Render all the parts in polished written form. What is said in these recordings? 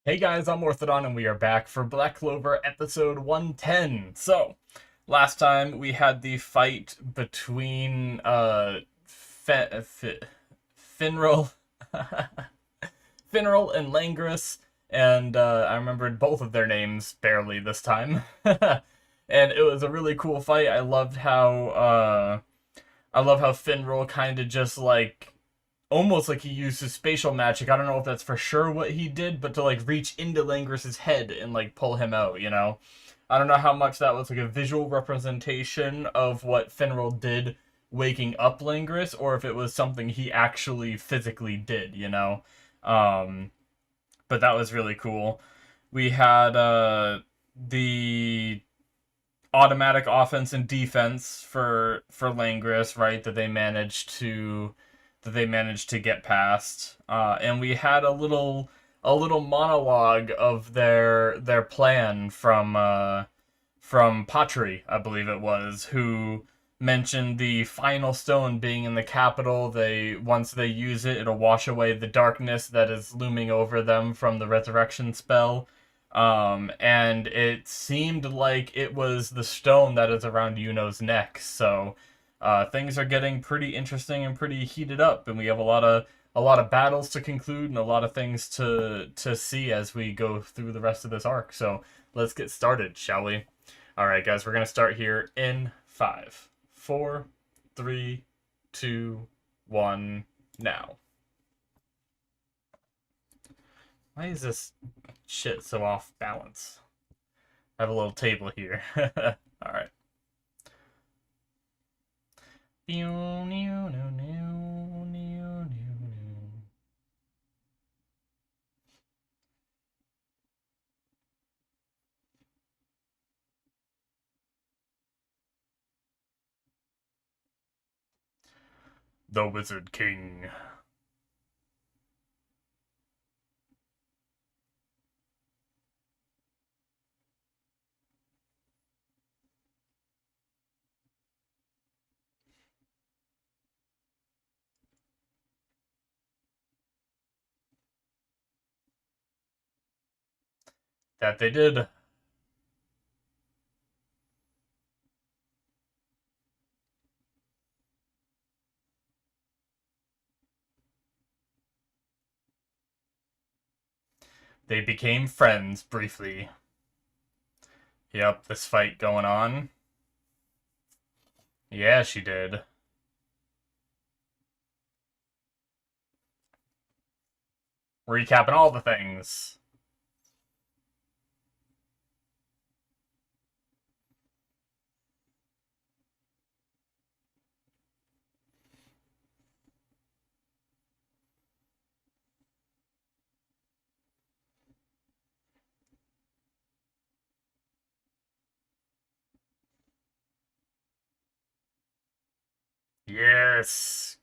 Hey guys, I'm Morthadon and we are back for Black Clover episode 110. So, last time we had the fight between Finral Finral and Langris, and I remembered both of their names barely this time. And it was a really cool fight. I love how Finral kind of just like almost like he used his spatial magic. I don't know if that's for sure what he did, but to like reach into Langris's head and like pull him out, you know? I don't know how much that was like a visual representation of what Finral did waking up Langris, or if it was something he actually physically did, you know? Um, but that was really cool. We had the automatic offense and defense for Langris, right? That they managed to get past, and we had a little monologue of their plan from Patri, I believe it was, who mentioned the final stone being in the capital. They once they use it, it'll wash away the darkness that is looming over them from the resurrection spell. And it seemed like it was the stone that is around Yuno's neck. So things are getting pretty interesting and pretty heated up, and we have a lot of battles to conclude and a lot of things to see as we go through the rest of this arc. So let's get started, shall we? All right, guys, we're gonna start here in 5, 4, 3, 2, 1, now. Why is this shit so off balance? I have a little table here. All right. The Wizard King. That they did. They became friends briefly. Yep, this fight going on. Yeah, she did. Recapping all the things. Yes.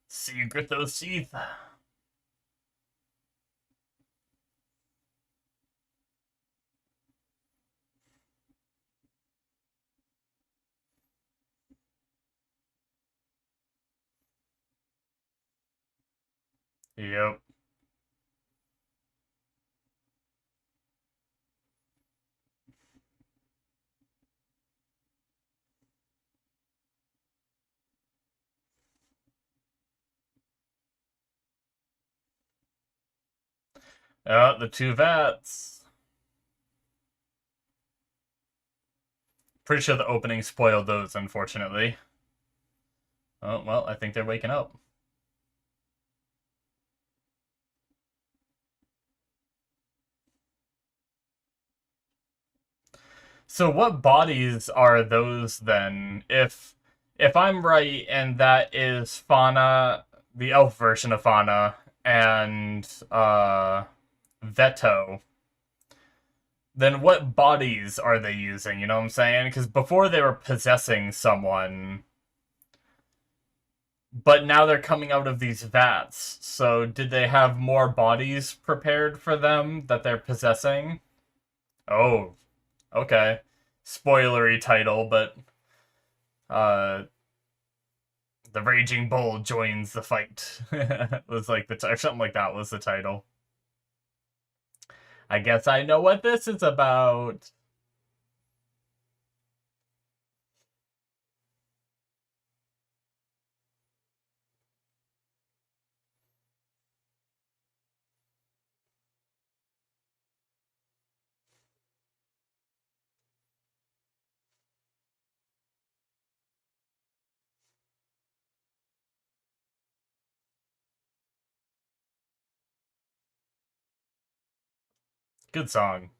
See you grit those teeth. Yep. The two vats. Pretty sure the opening spoiled those, unfortunately. Oh, well, I think they're waking up. So what bodies are those then? If I'm right, and that is Fauna, the elf version of Fauna, and Veto, then what bodies are they using? You know what I'm saying? Because before they were possessing someone, but now they're coming out of these vats. So did they have more bodies prepared for them that they're possessing? Oh, okay. Spoilery title, but uh the Raging Bull joins the fight. Was like or something like that was the title. I guess I know what this is about. Good song.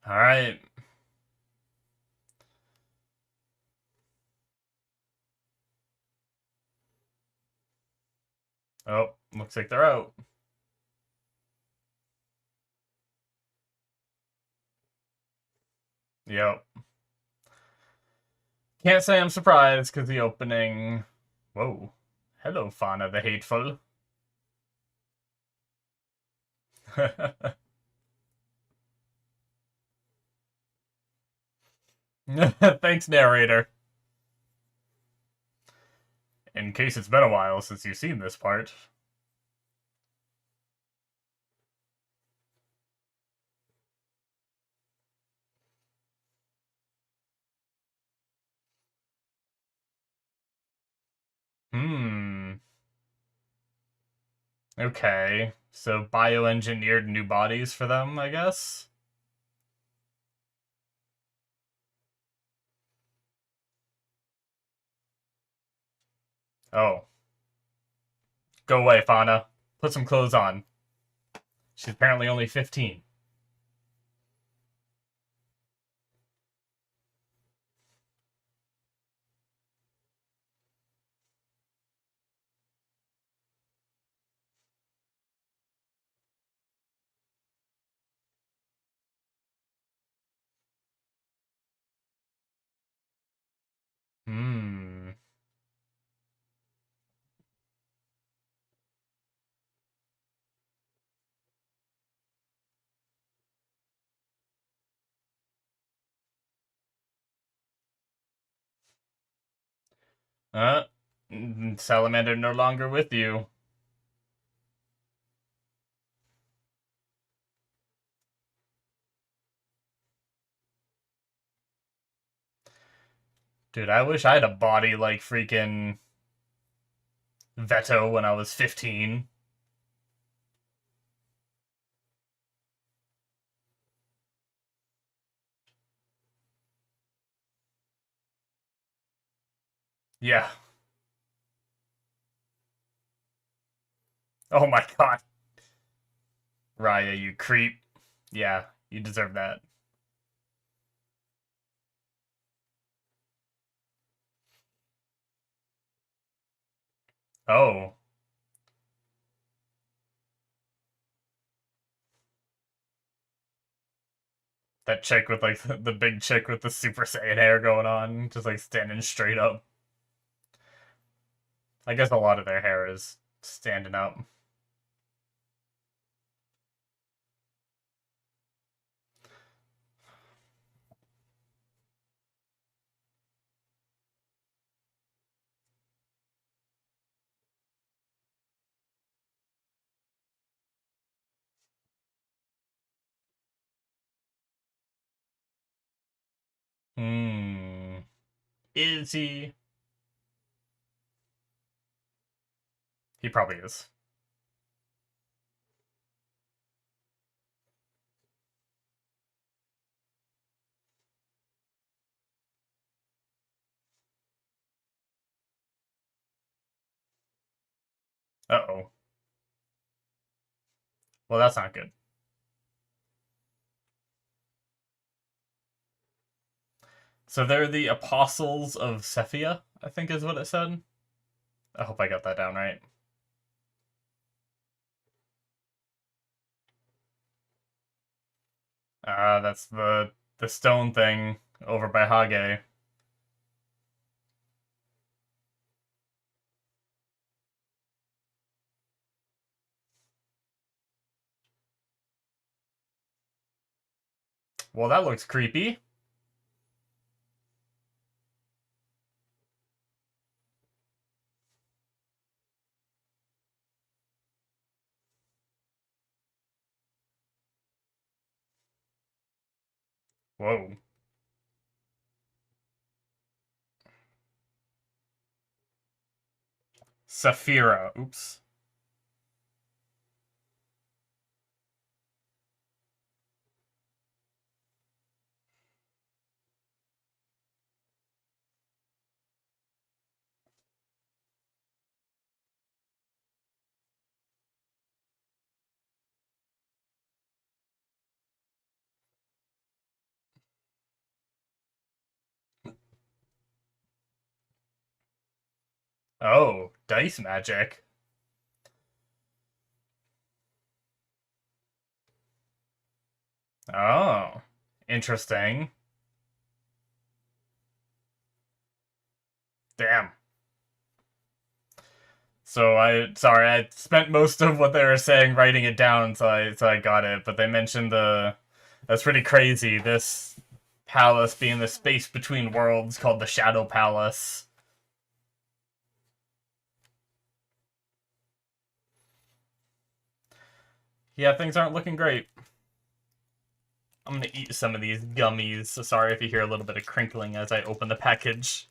All right. Oh, looks like they're out. Yep. Can't say I'm surprised because the opening. Whoa. Hello, Fauna the Hateful. Thanks, narrator. In case it's been a while since you've seen this part. Hmm. Okay. So bioengineered new bodies for them, I guess? Oh. Go away, Fauna. Put some clothes on. She's apparently only 15. Hmm. Uh, Salamander no longer with you. Dude, I wish I had a body like freaking Veto when I was 15. Yeah. Oh my god. Raya, you creep. Yeah, you deserve that. Oh. That chick with like the big chick with the Super Saiyan hair going on, just like standing straight up. I guess a lot of their hair is standing up. Hmm. Is he? He probably is. Uh-oh. Well, that's not good. So they're the Apostles of Cephia, I think is what it said. I hope I got that down right. That's the stone thing over by Hage. Well, that looks creepy. Whoa. Saphira. Oops. Oh, dice magic. Oh, interesting. Damn. So sorry, I spent most of what they were saying writing it down, so I got it. But they mentioned that's pretty crazy. This palace being the space between worlds called the Shadow Palace. Yeah, things aren't looking great. I'm gonna eat some of these gummies, so sorry if you hear a little bit of crinkling as I open the package.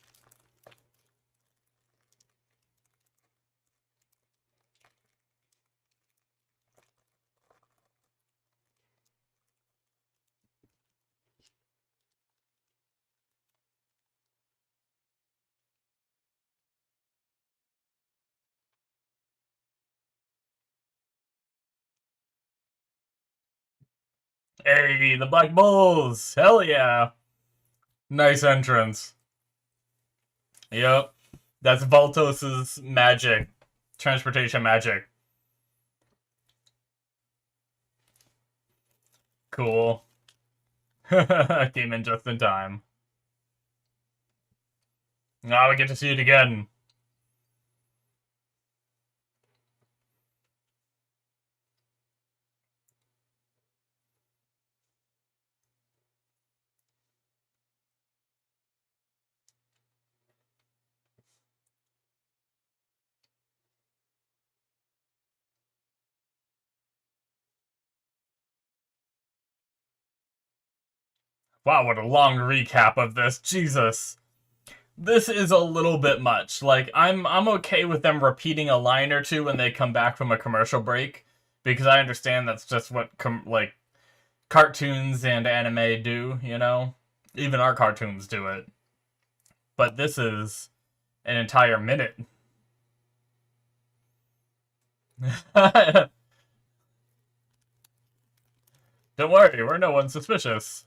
Hey, the Black Bulls! Hell yeah! Nice entrance. Yep. That's Valtos's magic. Transportation magic. Cool. Came in just in time. Now we get to see it again. Wow, what a long recap of this. Jesus. This is a little bit much. Like, I'm okay with them repeating a line or two when they come back from a commercial break, because I understand that's just what like cartoons and anime do, you know? Even our cartoons do it. But this is an entire minute. Don't worry, we're no one suspicious.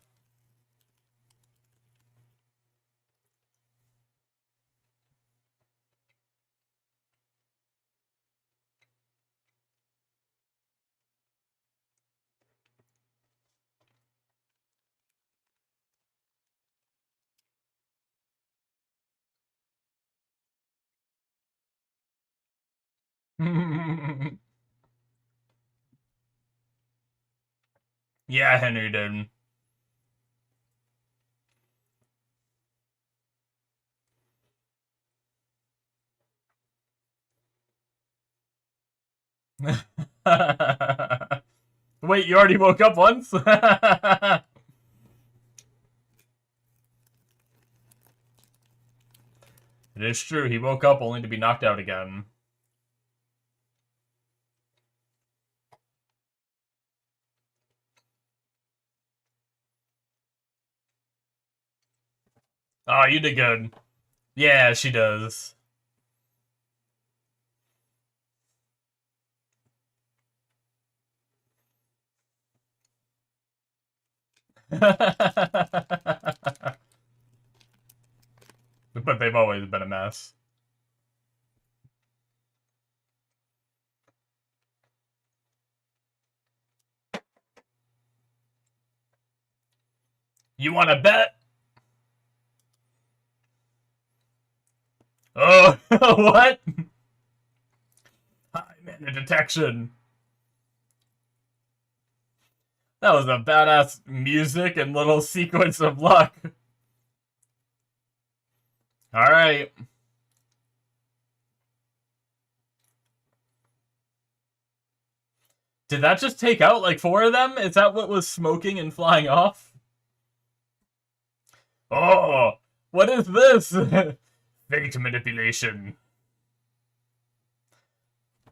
Yeah, Henry did. Wait, you already woke up once? It is true, he woke up only to be knocked out again. Oh, you did good. Yeah, she does. But they've always been a mess. You want to bet? Oh, what? High mana detection. That was a badass music and little sequence of luck. Alright. Did that just take out like 4 of them? Is that what was smoking and flying off? Oh, what is this? Fate manipulation.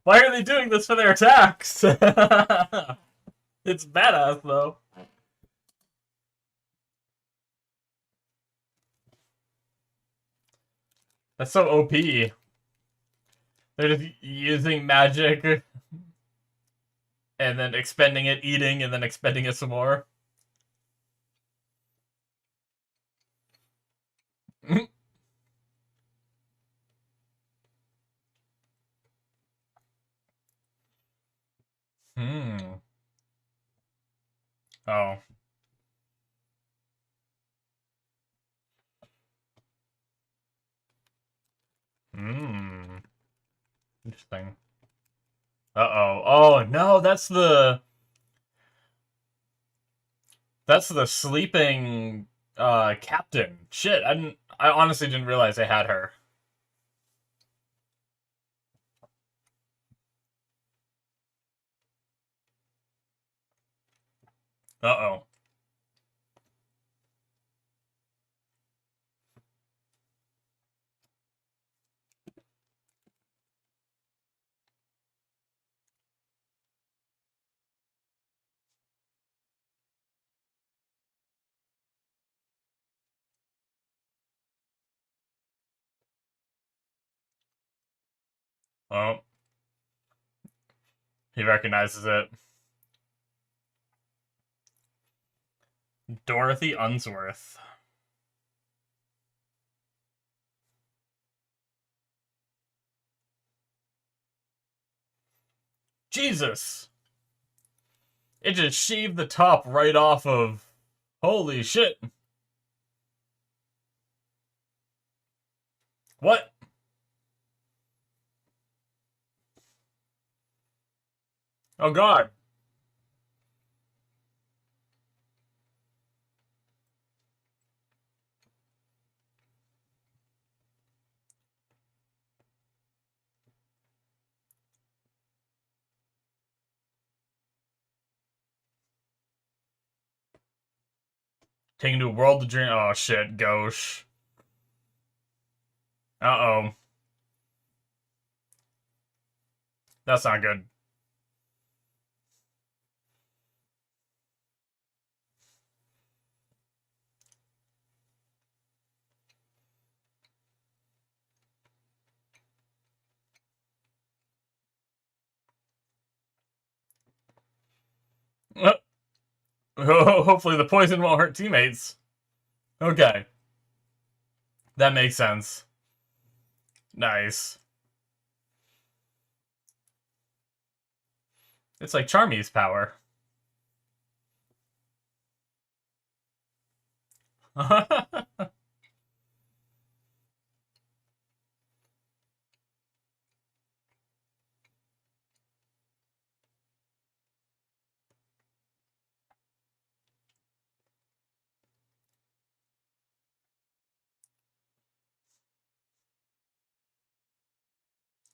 Why are they doing this for their attacks? It's badass, though. That's so OP. They're just using magic and then expending it, eating, and then expending it some more. Hmm. Oh. Hmm. Interesting. Uh-oh. Oh, no, that's the sleeping captain. Shit, I honestly didn't realize I had her. Uh-oh. Oh, he recognizes it. Dorothy Unsworth. Jesus! It just shaved the top right off of... Holy shit. What? Oh god. Taking to a world to dream. Oh shit, gauche. Uh-oh. That's not good. Hopefully the poison won't hurt teammates. Okay. That makes sense. Nice. It's like Charmy's power.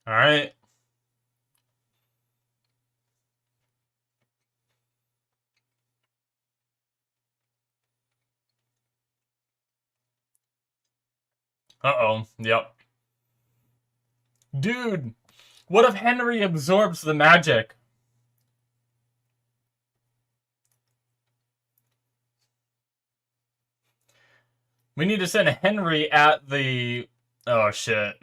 Alright. Uh-oh. Yep. Dude! What if Henry absorbs the magic? We need to send Henry at the... Oh, shit.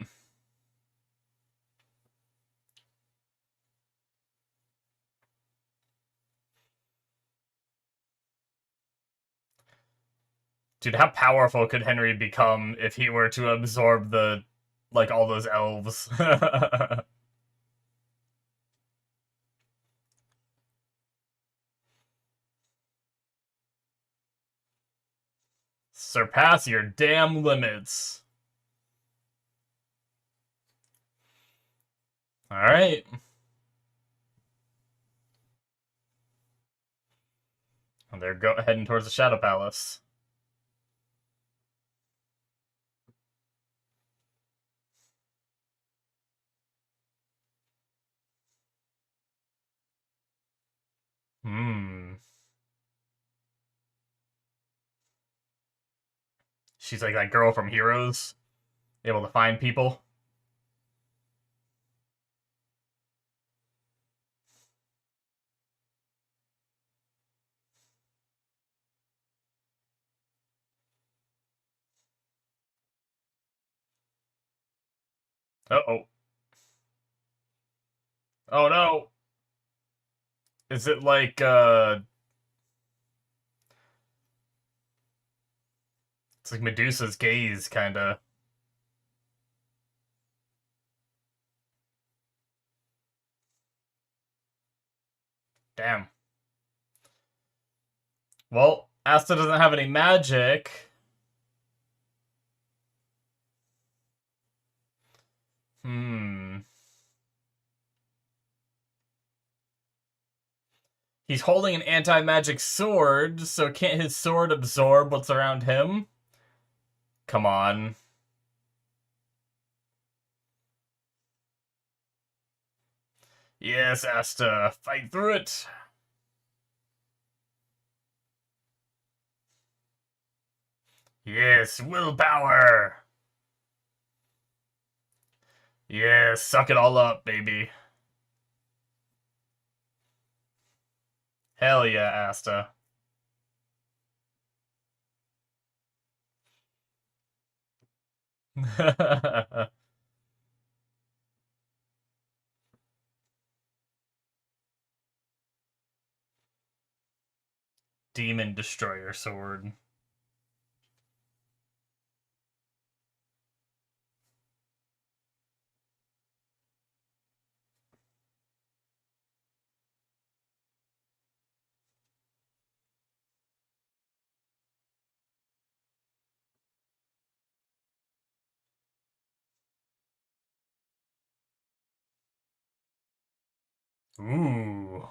Dude, how powerful could Henry become if he were to absorb the... Like, all those elves? Surpass your damn limits. Alright. And they're heading towards the Shadow Palace. Hmm. She's like that girl from Heroes, able to find people. Uh-oh. Oh no! Is it like, it's like Medusa's gaze, kinda. Damn. Well, Asta doesn't have any magic. Hmm. He's holding an anti-magic sword, so can't his sword absorb what's around him? Come on. Yes, Asta, fight through it. Yes, willpower. Yes, suck it all up, baby. Hell yeah, Asta. Demon Destroyer sword. Ooh.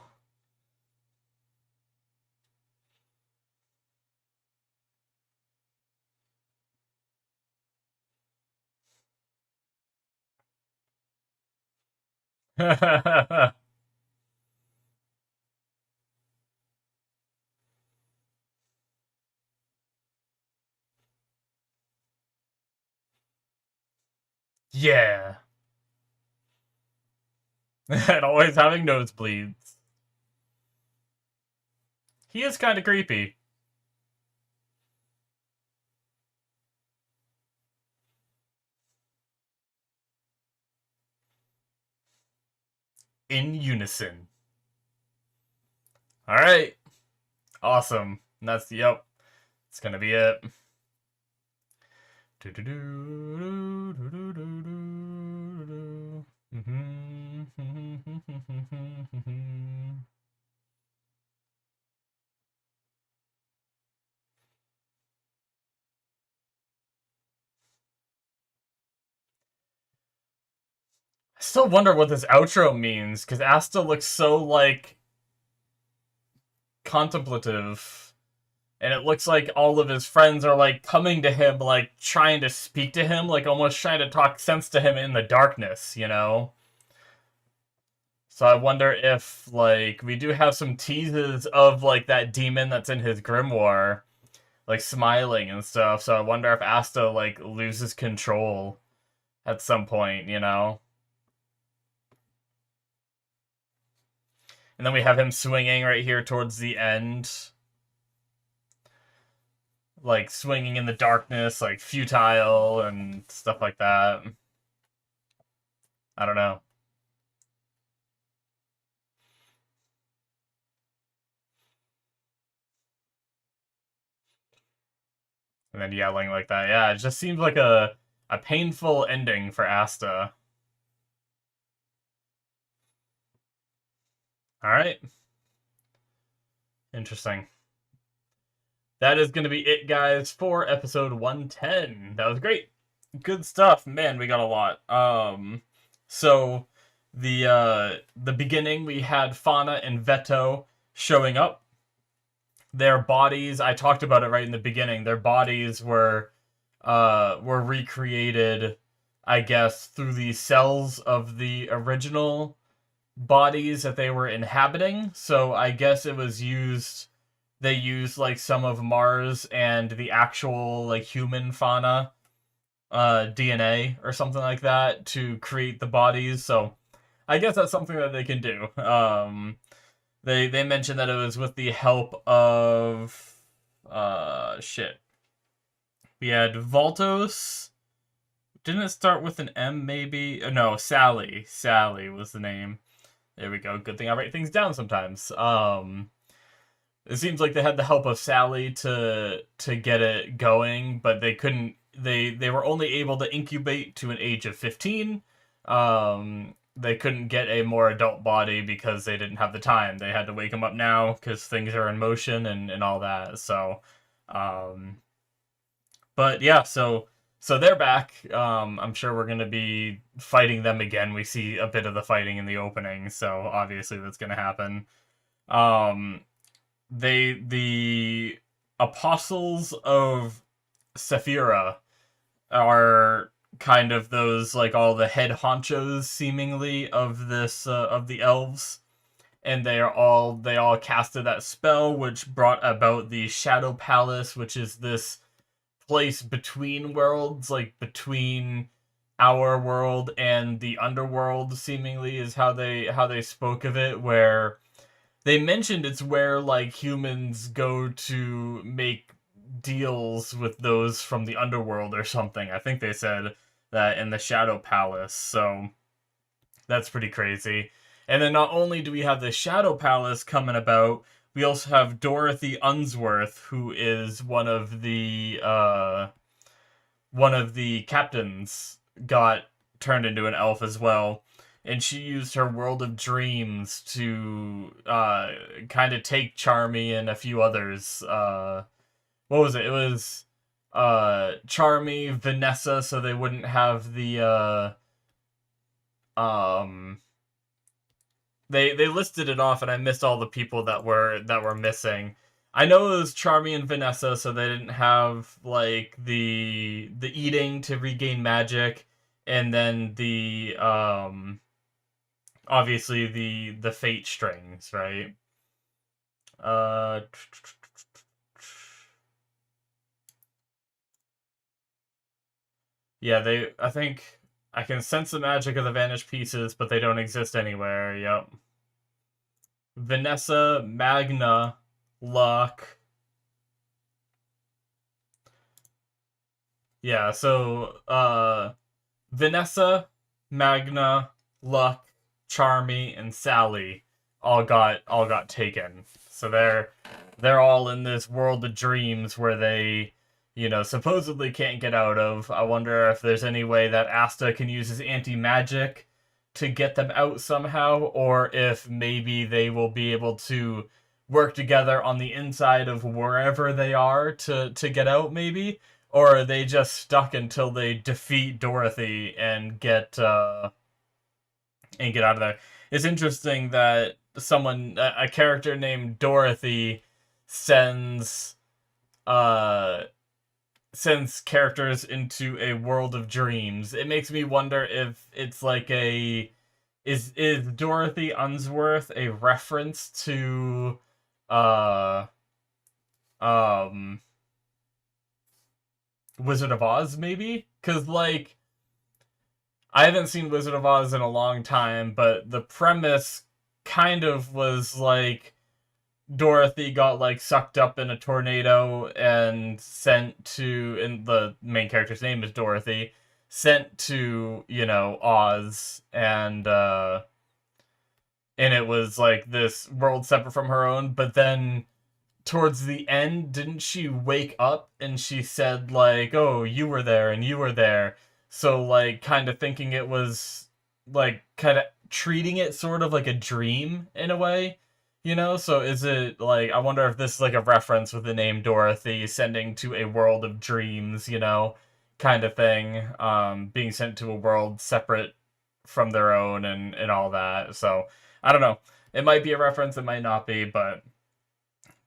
Yeah. And always having nosebleeds. He is kind of creepy. In unison. Alright. Awesome. And that's, yep. It's gonna be it. I still wonder what this outro means, because Asta looks so, like, contemplative. And it looks like all of his friends are, like, coming to him, like, trying to speak to him, like, almost trying to talk sense to him in the darkness, you know? So I wonder if, like, we do have some teases of, like, that demon that's in his grimoire, like, smiling and stuff. So I wonder if Asta, like, loses control at some point, you know? And then we have him swinging right here towards the end. Like, swinging in the darkness, like, futile and stuff like that. I don't know. And then yelling like that. Yeah, it just seems like a painful ending for Asta. Alright. Interesting. That is going to be it, guys, for episode 110. That was great. Good stuff. Man, we got a lot. So the beginning, we had Fauna and Veto showing up. Their bodies, I talked about it right in the beginning, their bodies were recreated, I guess, through the cells of the original bodies that they were inhabiting. So I guess it was used they use like some of Mars and the actual like human fauna DNA or something like that to create the bodies. So I guess that's something that they can do. They mentioned that it was with the help of shit. We had Voltos. Didn't it start with an M maybe? No, Sally. Sally was the name. There we go. Good thing I write things down sometimes. It seems like they had the help of Sally to get it going, but they couldn't. They were only able to incubate to an age of 15. They couldn't get a more adult body because they didn't have the time. They had to wake them up now because things are in motion and all that. So, but yeah, so they're back. I'm sure we're gonna be fighting them again. We see a bit of the fighting in the opening, so obviously that's gonna happen. Um, the apostles of Sephira are kind of those like all the head honchos seemingly of this of the elves, and they all casted that spell which brought about the Shadow Palace, which is this place between worlds, like between our world and the underworld, seemingly is how they spoke of it, where they mentioned it's where like humans go to make deals with those from the underworld or something. I think they said that in the Shadow Palace. So that's pretty crazy. And then not only do we have the Shadow Palace coming about, we also have Dorothy Unsworth, who is one of the captains, got turned into an elf as well. And she used her world of dreams to kind of take Charmy and a few others. What was it? It was Charmy, Vanessa, so they wouldn't have the they listed it off, and I missed all the people that were missing. I know it was Charmy and Vanessa, so they didn't have like the eating to regain magic, and then the obviously the fate strings, right? Uh, yeah, they. I think I can sense the magic of the vanished pieces, but they don't exist anywhere. Yep. Vanessa, Magna, Luck. Yeah, so Vanessa, Magna, Luck, Charmy, and Sally all got taken. So they're all in this world of dreams where they, supposedly can't get out of. I wonder if there's any way that Asta can use his anti-magic to get them out somehow, or if maybe they will be able to work together on the inside of wherever they are to get out, maybe. Or are they just stuck until they defeat Dorothy and get out of there? It's interesting that a character named Dorothy, sends uh sends characters into a world of dreams. It makes me wonder if it's like is Dorothy Unsworth a reference to uh um Wizard of Oz, maybe? Because like I haven't seen Wizard of Oz in a long time, but the premise kind of was like Dorothy got like sucked up in a tornado and sent to, and the main character's name is Dorothy, sent to, Oz, and it was like this world separate from her own, but then towards the end, didn't she wake up and she said like, "Oh, you were there and you were there." So like kind of thinking it was like kind of treating it sort of like a dream in a way. So is it like, I wonder if this is like a reference with the name Dorothy sending to a world of dreams, kind of thing, being sent to a world separate from their own and all that. So I don't know. It might be a reference, it might not be, but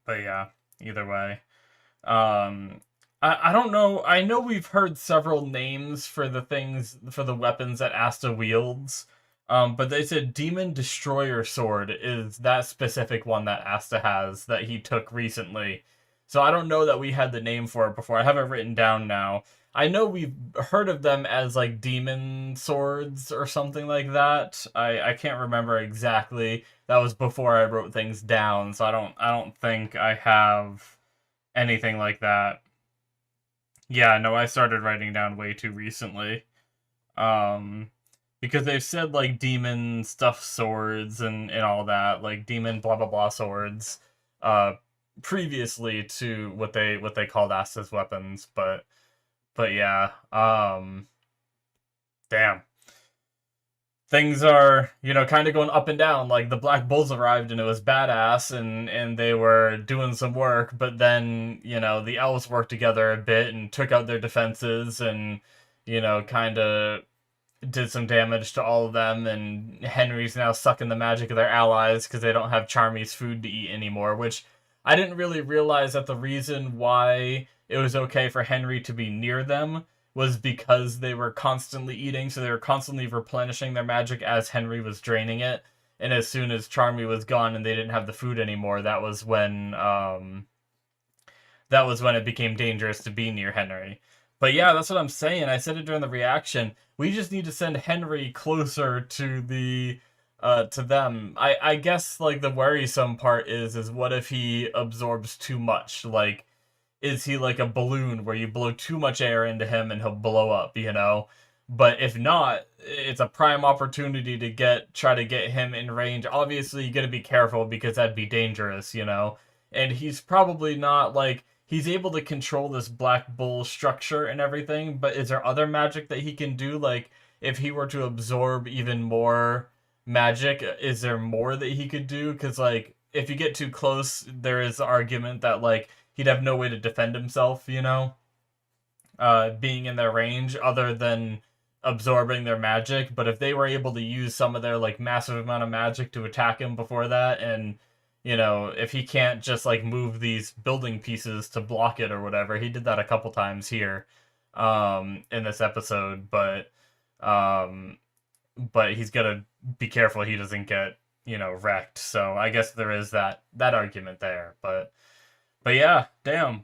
yeah, either way. I don't know. I know we've heard several names for the weapons that Asta wields. But they said Demon Destroyer Sword is that specific one that Asta has that he took recently. So I don't know that we had the name for it before. I have it written down now. I know we've heard of them as like demon swords or something like that. I can't remember exactly. That was before I wrote things down, so I don't think I have anything like that. Yeah, no, I started writing down way too recently. Um, because they've said like demon stuff swords and all that, like demon blah blah blah swords, uh, previously to what they called Asta's weapons, but yeah, damn. Things are, kind of going up and down. Like the Black Bulls arrived and it was badass and they were doing some work, but then, the elves worked together a bit and took out their defenses and, kind of did some damage to all of them, and Henry's now sucking the magic of their allies because they don't have Charmy's food to eat anymore, which I didn't really realize that the reason why it was okay for Henry to be near them was because they were constantly eating, so they were constantly replenishing their magic as Henry was draining it, and as soon as Charmy was gone and they didn't have the food anymore, that was when it became dangerous to be near Henry. But yeah, that's what I'm saying. I said it during the reaction. We just need to send Henry closer to them. I guess like the worrisome part is what if he absorbs too much? Like, is he like a balloon where you blow too much air into him and he'll blow up? But if not, it's a prime opportunity to try to get him in range. Obviously, you gotta be careful because that'd be dangerous. And he's probably not like he's able to control this Black Bull structure and everything, but is there other magic that he can do? Like, if he were to absorb even more magic, is there more that he could do? Because, like, if you get too close, there is the argument that, like, he'd have no way to defend himself, being in their range other than absorbing their magic. But if they were able to use some of their, like, massive amount of magic to attack him before that, and if he can't just like move these building pieces to block it or whatever, he did that a couple times here, in this episode, um, but he's gotta be careful he doesn't get, wrecked. So I guess there is that argument there, but yeah, damn.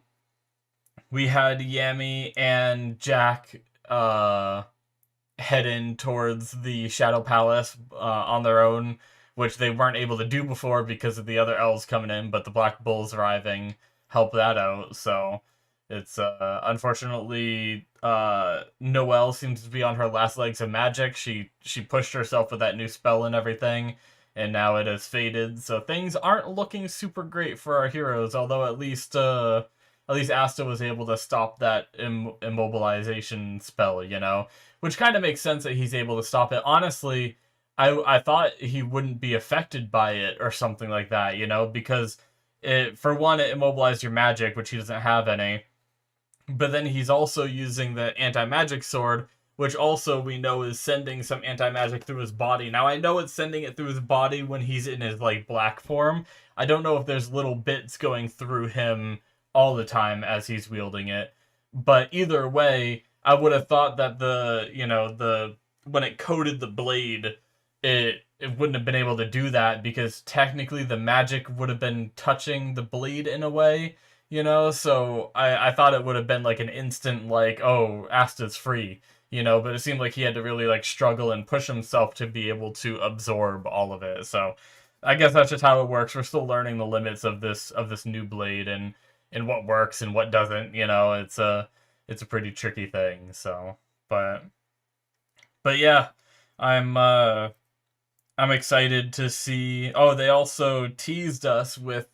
We had Yami and Jack, head in towards the Shadow Palace, on their own, which they weren't able to do before because of the other elves coming in, but the Black Bulls arriving helped that out. So it's unfortunately, Noelle seems to be on her last legs of magic. She pushed herself with that new spell and everything, and now it has faded. So things aren't looking super great for our heroes. Although at least Asta was able to stop that immobilization spell, which kind of makes sense that he's able to stop it. Honestly, I thought he wouldn't be affected by it or something like that, because for one, it immobilized your magic, which he doesn't have any. But then he's also using the anti-magic sword, which also we know is sending some anti-magic through his body. Now, I know it's sending it through his body when he's in his, like, black form. I don't know if there's little bits going through him all the time as he's wielding it. But either way, I would have thought that when it coated the blade, it wouldn't have been able to do that because technically the magic would have been touching the blade in a way, so I thought it would have been like an instant like, oh, Asta's free, but it seemed like he had to really like struggle and push himself to be able to absorb all of it. So I guess that's just how it works. We're still learning the limits of this new blade and what works and what doesn't, it's a pretty tricky thing. So but yeah, I'm excited to see. Oh, they also teased us with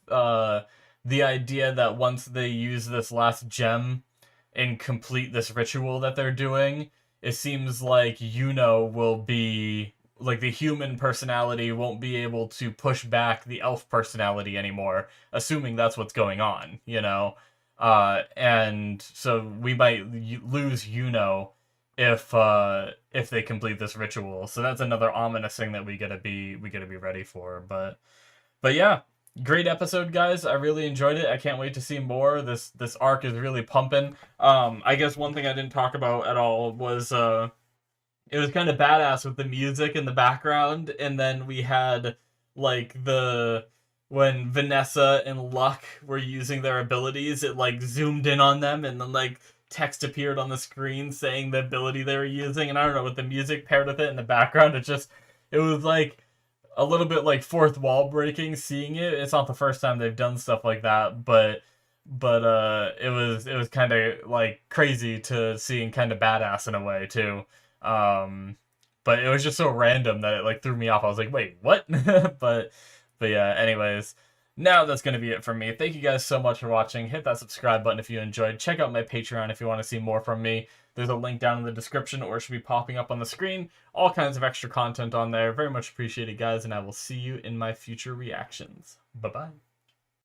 the idea that once they use this last gem and complete this ritual that they're doing, it seems like will be like the human personality won't be able to push back the elf personality anymore, assuming that's what's going on. And so we might lose if they complete this ritual. So that's another ominous thing that we gotta be ready for. But yeah, great episode, guys. I really enjoyed it. I can't wait to see more. This arc is really pumping. I guess one thing I didn't talk about at all was it was kind of badass with the music in the background, and then we had like the when Vanessa and Luck were using their abilities, it like zoomed in on them, and then like text appeared on the screen saying the ability they were using, and I don't know, with the music paired with it in the background, it was like a little bit like fourth wall breaking seeing it. It's not the first time they've done stuff like that, but it was kind of like crazy to see and kind of badass in a way too. Um, but it was just so random that it like threw me off. I was like, wait, what? But yeah. Anyways, now that's gonna be it for me. Thank you guys so much for watching. Hit that subscribe button if you enjoyed. Check out my Patreon if you want to see more from me. There's a link down in the description, or it should be popping up on the screen. All kinds of extra content on there. Very much appreciated, guys, and I will see you in my future reactions. Bye bye.